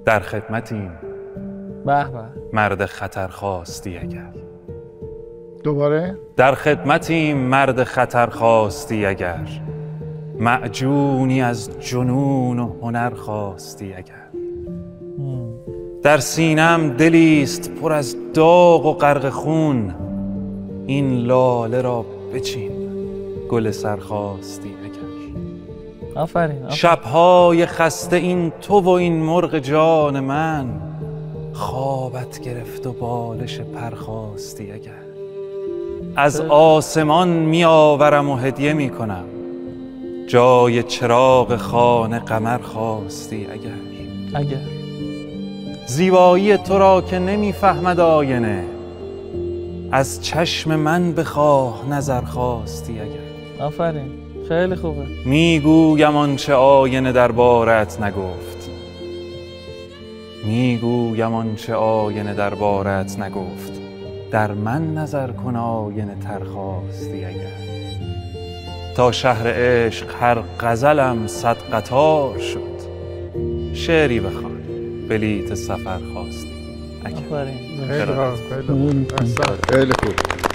در خدمتیم به به. مرد خطر خواستی اگر. دوباره در خدمتیم مرد خطر خواستی اگر. معجونی از جنون و هنر خواستی اگر. در سینم دلیست پر از داغ و غرق خون. این لاله را بچین گل سر خواستی اگر. آفرین. شبهای خسته این تو و این مرغ جان من. خوابت گرفت و بالش پر خواستی اگر. از آسمان می آورم و هدیه می کنم. جای چراغ خانه قمر خواستی اگر. زیبایی تو را که نمی فهمد آینه. از چشم من بخواه نظر خواستی اگر. آفرین. خیلی خوبه. میگویم آنچه آینه دربارت نگفت. میگویم آنچه آینه دربارت نگفت. در من نظر کن آینه تر خواستی اگر. تا شهر عشق هر غزلم 100 قطار شد. شعری بخوان بلیت سفر خواستی اگر. آفرین. خیلی خوب.